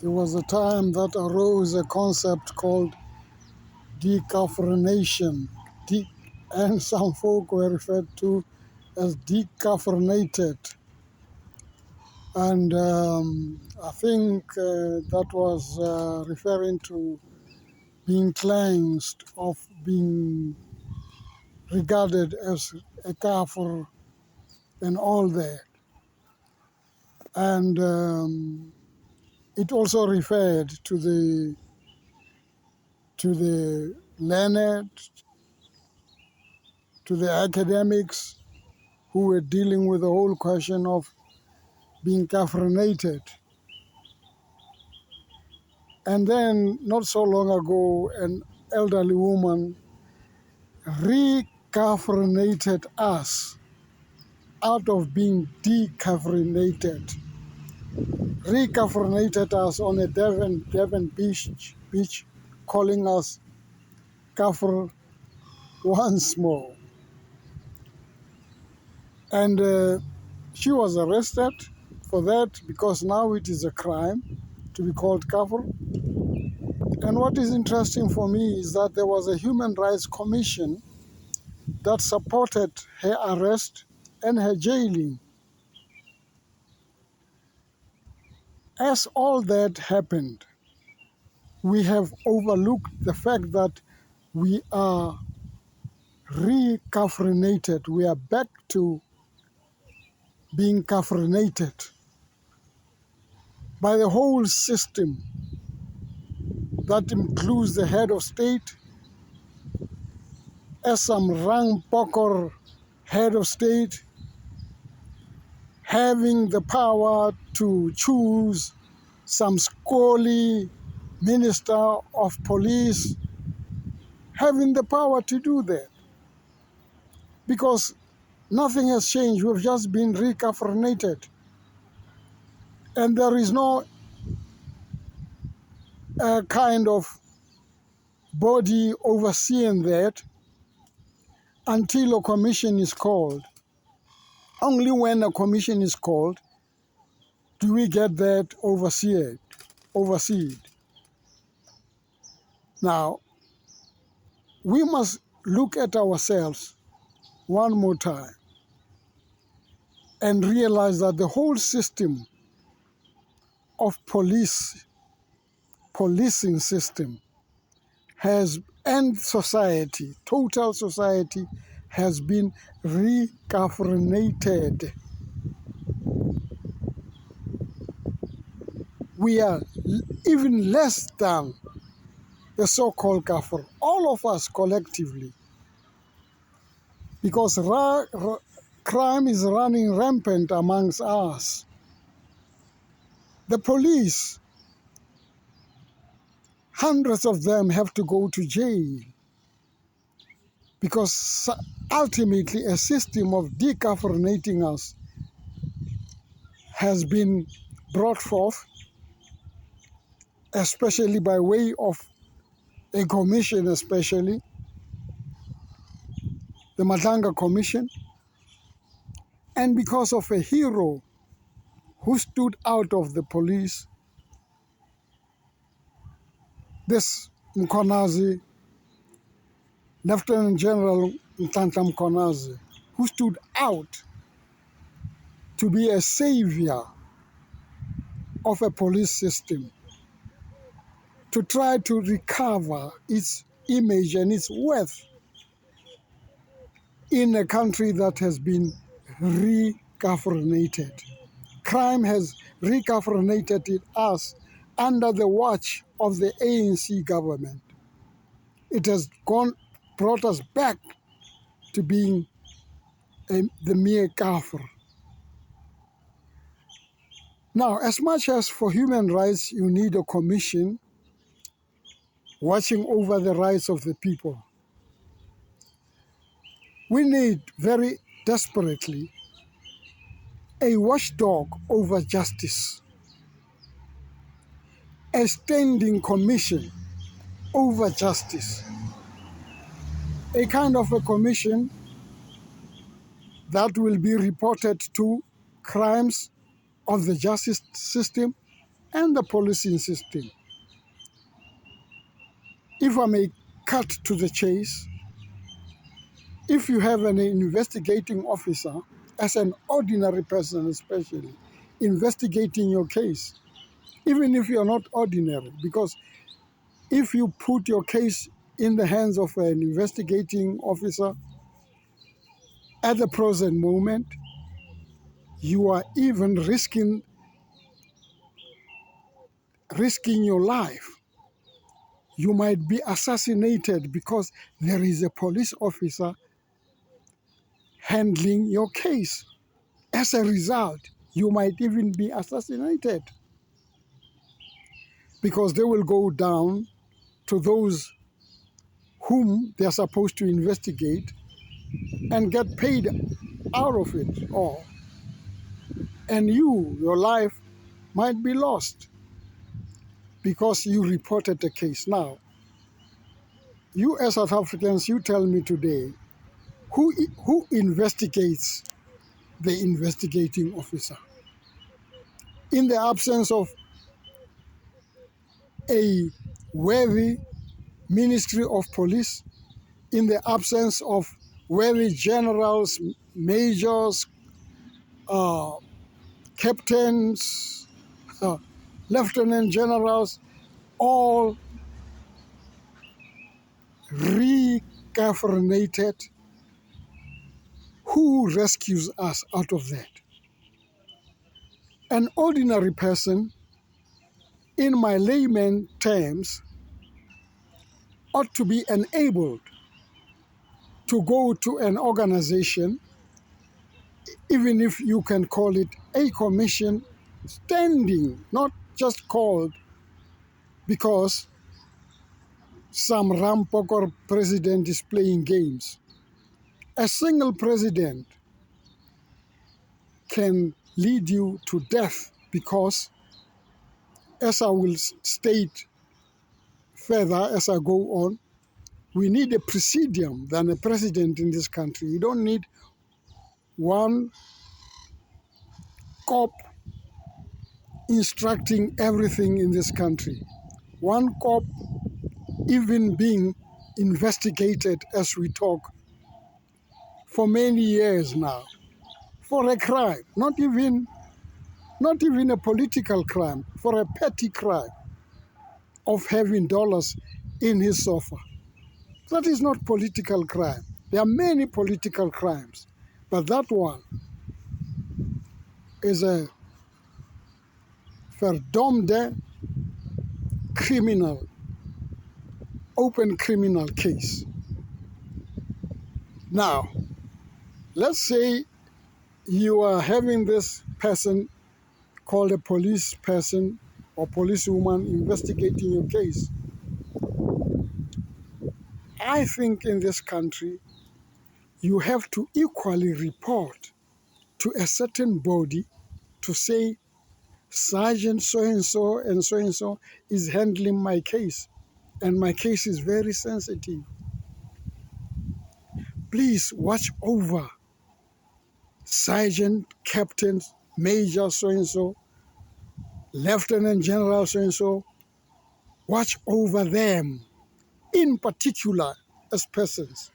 There was a time that arose a concept called decaffeination, and some folk were referred to as decaffeinated. And I think that was referring to being cleansed of being regarded as a kafir and all that. And it also referred to the learned, to the academics who were dealing with the whole question of being caffeinated. And then, not so long ago, an elderly woman recaffeinated us out of being decaffeinated. Recaffeinated us on a Devon beach, calling us kafir once more. And she was arrested for that because now it is a crime to be called kafir. And what is interesting for me is that there was a Human Rights Commission that supported her arrest and her jailing. As all that happened, we have overlooked the fact that we are re-caffeinated. We are back to being caffeinated by the whole system that includes the head of state, as some rank pokor head of state, having the power to choose some scolly minister of police, having the power to do that. Because nothing has changed, we've just been recaffeinated. And there is no kind of body overseeing that until a commission is called. Only when a commission is called do we get that overseen. Now, we must look at ourselves one more time and realize that the whole system of policing system and society, total society, has been recaffeinated. We are even less than the so-called kafir, all of us collectively, because crime is running rampant amongst us. The police, hundreds of them have to go to jail because ultimately a system of decaffeinating us has been brought forth, especially by way of a commission, especially the Madanga Commission, and because of a hero who stood out of the police, this Mkonazi, Lieutenant General Ntanta Mkonazi, who stood out to be a savior of a police system, to try to recover its image and its worth in a country that has been recaffeinated. Crime has recaffeinated us under the watch of the ANC government. It has brought us back to being the mere kafir. Now, as much as for human rights you need a commission watching over the rights of the people, we need very desperately a watchdog over justice, a standing commission over justice, a kind of a commission that will be reported to crimes of the justice system and the policing system. If I may cut to the chase, if you have an investigating officer, as an ordinary person especially, investigating your case, even if you're not ordinary, because if you put your case in the hands of an investigating officer at the present moment, you are even risking your life. You might be assassinated because there is a police officer handling your case. As a result, you might even be assassinated because they will go down to those whom they are supposed to investigate and get paid out of it all. And your life might be lost because you reported the case. Now, you as South Africans, you tell me today, who investigates the investigating officer? In the absence of a worthy Ministry of Police, in the absence of worthy generals, majors, captains, lieutenant generals, all recaffeinated, who rescues us out of that? An ordinary person, in my layman terms, ought to be enabled to go to an organization, even if you can call it a commission, standing, not just called because some rampokor president is playing games. A single president can lead you to death because, as I will state further as I go on, we need a presidium than a president in this country. We don't need one cop instructing everything in this country. One cop even being investigated as we talk for many years now for a crime, not even a political crime, for a petty crime of having dollars in his sofa. That is not political crime. There are many political crimes, but that one is a verdomde criminal, open criminal case. Now, let's say you are having this person called a police person or policewoman investigating your case. I think in this country, you have to equally report to a certain body to say, Sergeant so and so is handling my case, and my case is very sensitive. Please watch over Sergeant, Captain, Major so, Lieutenant General so. Watch over them, in particular as persons,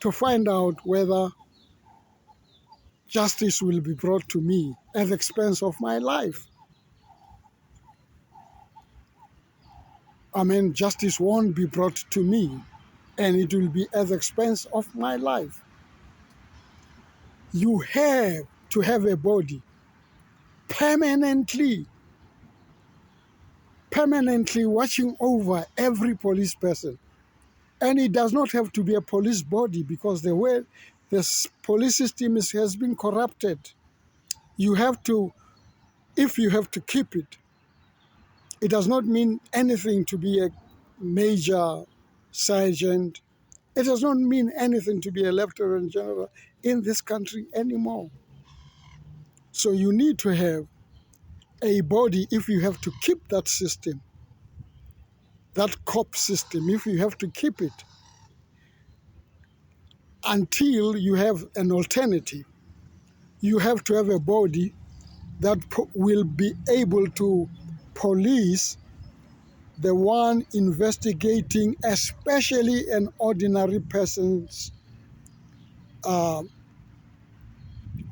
to find out whether justice will be brought to me at the expense of my life. Justice won't be brought to me, and it will be at the expense of my life. You have to have a body permanently watching over every police person. And it does not have to be a police body, because the way the police system has been corrupted. If you have to keep it, it does not mean anything to be a major, sergeant. It does not mean anything to be a lieutenant general in this country anymore. So you need to have a body, if you have to keep that system, that cop system, if you have to keep it until you have an alternative. You have to have a body that will be able to police the one investigating, especially an ordinary person's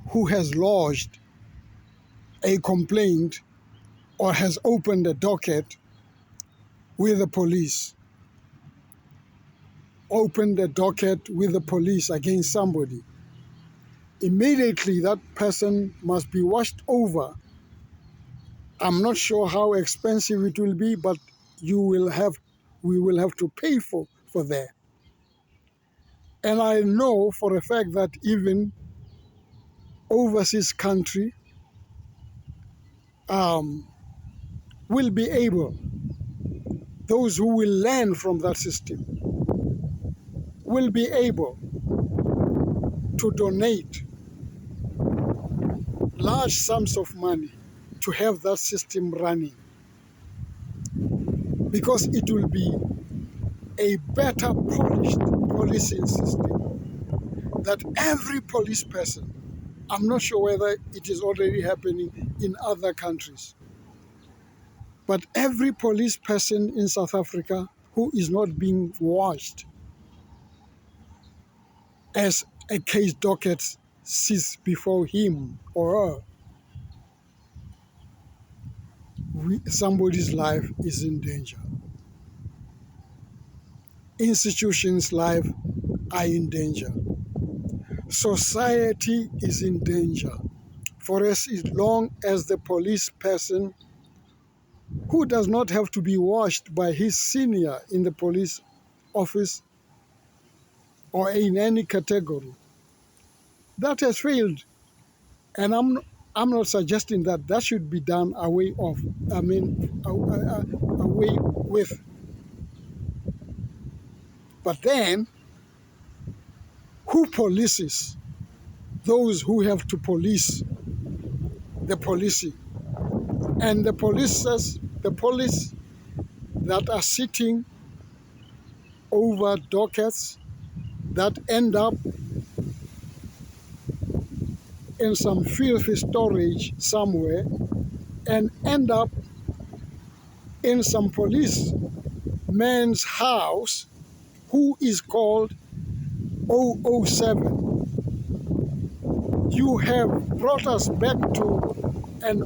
who has lodged a complaint or has opened a docket with the police, opened a docket with the police against somebody. Immediately that person must be washed over. I'm not sure how expensive it will be, but we will have to pay for that. And I know for a fact that even overseas country will be able, those who will learn from that system will be able to donate large sums of money to have that system running, because it will be a better polished policing system that every police person, I'm not sure whether it is already happening in other countries, but every police person in South Africa who is not being watched as a case docket sits before him or her, somebody's life is in danger. Institutions' life are in danger. Society is in danger. For as long as the police person, who does not have to be watched by his senior in the police office or in any category, that has failed. And I'm not suggesting that that should be done away with. But then, who polices those who have to police the policing? And the police that are sitting over dockets that end up in some filthy storage somewhere and end up in some policeman's house who is called 007. You have brought us back to an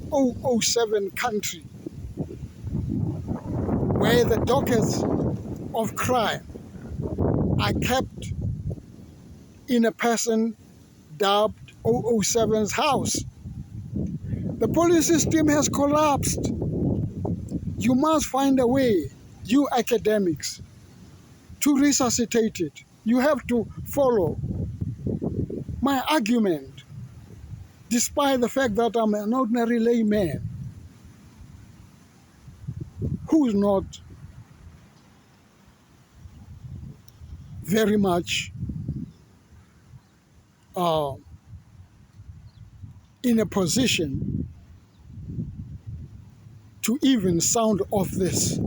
007 country where the dockets of crime are kept in a person dubbed 007's house. The police system has collapsed. You must find a way, you academics, to resuscitate it. You have to follow my argument, despite the fact that I'm an ordinary layman who is not very much in a position to even sound off this.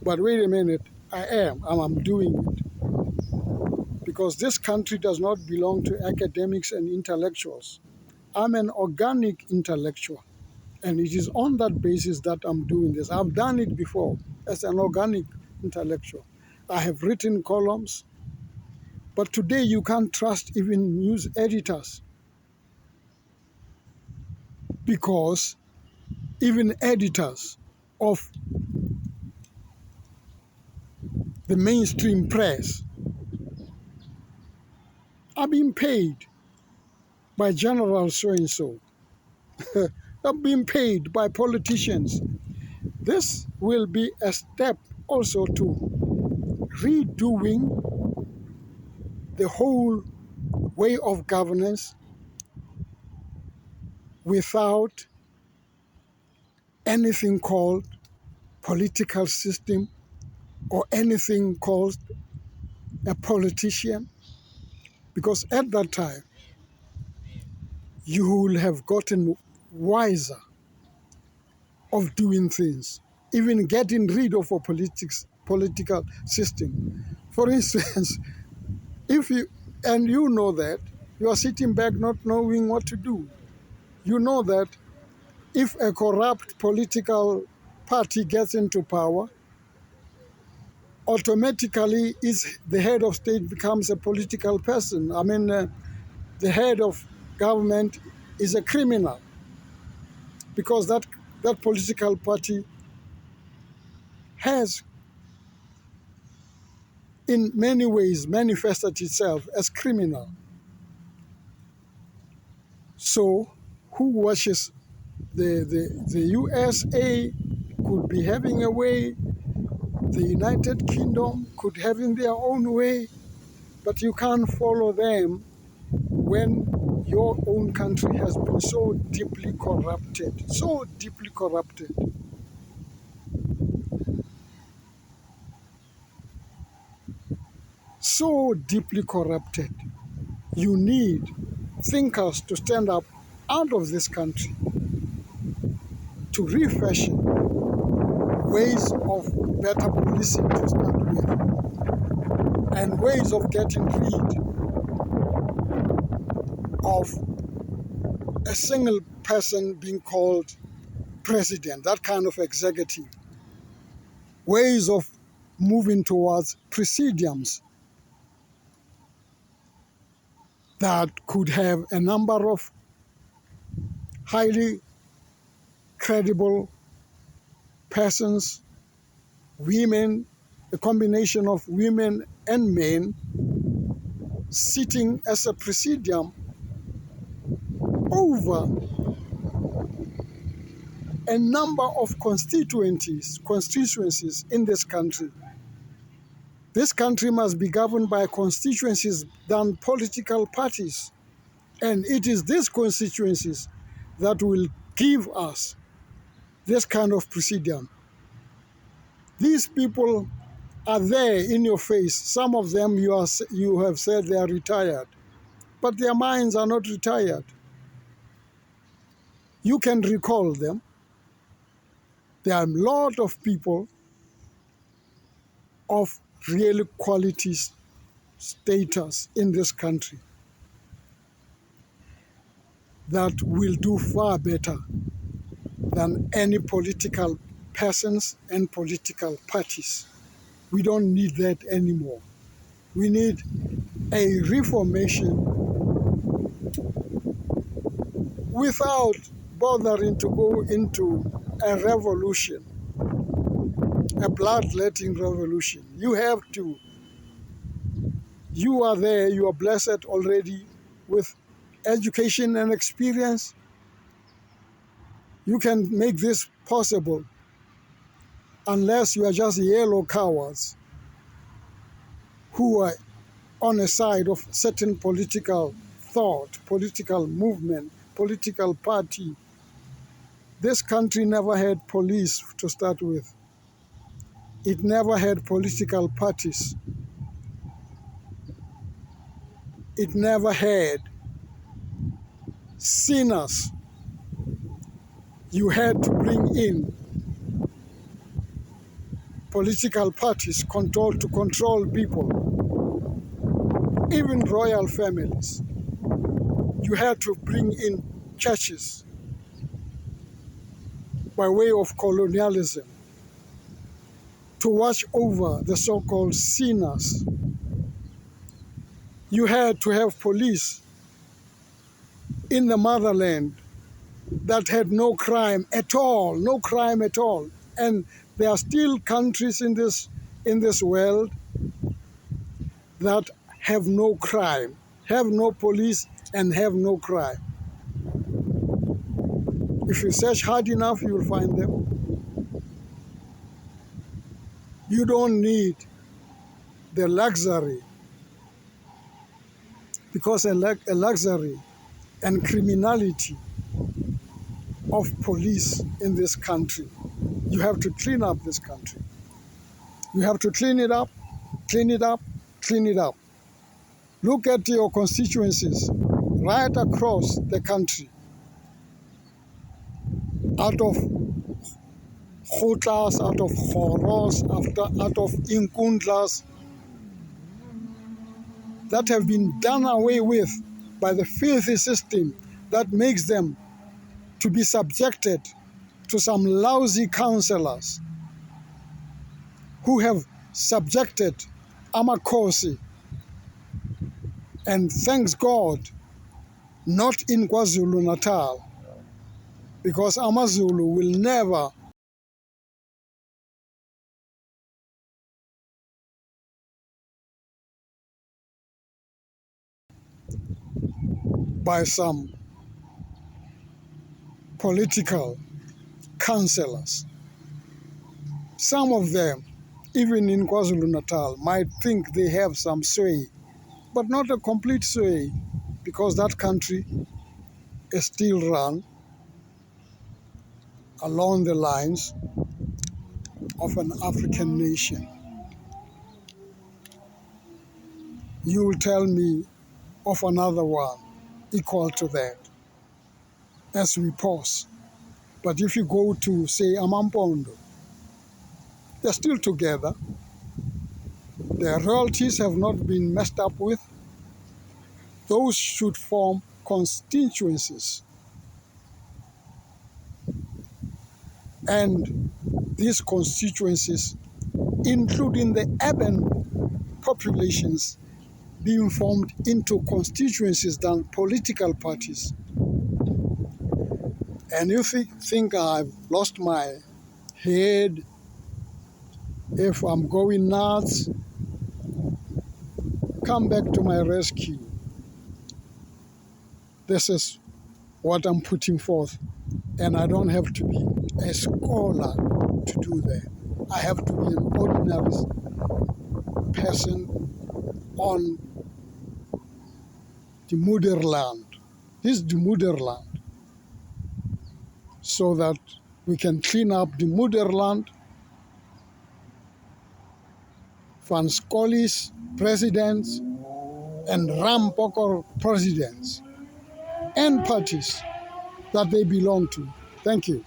But wait a minute, I'm doing it. Because this country does not belong to academics and intellectuals. I'm an organic intellectual. And it is on that basis that I'm doing this. I've done it before as an organic intellectual. I have written columns, but today you can't trust even news editors, because even editors of the mainstream press are being paid by General so-and-so. Are being paid by politicians. This will be a step also to redoing the whole way of governance without anything called political system or anything called a politician, because at that time you will have gotten wiser of doing things, even getting rid of a political system. For instance, if you know that you are sitting back not knowing what to do, you know that If a corrupt political party gets into power, automatically the head of state becomes a political person. I mean, the head of government is a criminal because that political party has in many ways manifested itself as criminal. So who watches the USA could be having a way, the United Kingdom could have in their own way, but you can't follow them when your own country has been so deeply corrupted, so deeply corrupted. So deeply corrupted. You need thinkers to stand up out of this country to refashion ways of better policing to start with, and ways of getting rid of a single person being called president, that kind of executive. Ways of moving towards presidiums that could have a number of highly credible persons, women, a combination of women and men, sitting as a presidium over a number of constituencies in this country. This country must be governed by constituencies than political parties. And it is these constituencies that will give us this kind of presidium. These people are there in your face. Some of them you have said they are retired, but their minds are not retired. You can recall them. There are a lot of people of real quality status in this country that will do far better than any political persons and political parties. We don't need that anymore. We need a reformation without bothering to go into a revolution, a bloodletting revolution. You are there, you are blessed already with education and experience. You can make this possible unless you are just yellow cowards who are on a side of certain political thought, political movement, political party. This country never had police to start with. It never had political parties. It never had sinners. You had to bring in political parties to control people, even royal families. You had to bring in churches by way of colonialism to watch over the so-called sinners. You had to have police in the motherland that had no crime at all, no crime at all. And there are still countries in this world that have no crime, have no police, and have no crime. If you search hard enough, you will find them. You don't need the luxury, because a luxury and criminality of police in this country. You have to clean up this country. You have to clean it up, clean it up, clean it up. Look at your constituencies right across the country. Out of Khotlas, out of Khoros, out of Inkundlas, that have been done away with by the filthy system that makes them to be subjected to some lousy counselors who have subjected Amakosi, and thanks God, not in KwaZulu-Natal, because AmaZulu will never by some political counselors. Some of them, even in KwaZulu-Natal, might think they have some sway, but not a complete sway, because that country is still run along the lines of an African nation. You will tell me of another one equal to that as we pause. But if you go to, say, Amampondo, they're still together. Their royalties have not been messed up with. Those should form constituencies. And these constituencies, including the urban populations, being formed into constituencies than political parties. And if you think I've lost my head, if I'm going nuts, come back to my rescue. This is what I'm putting forth, and I don't have to be a scholar to do that. I have to be an ordinary person on the motherland. This is the motherland, so that we can clean up the motherland. Van Scully's presidents and Rampokor presidents and parties that they belong to. Thank you.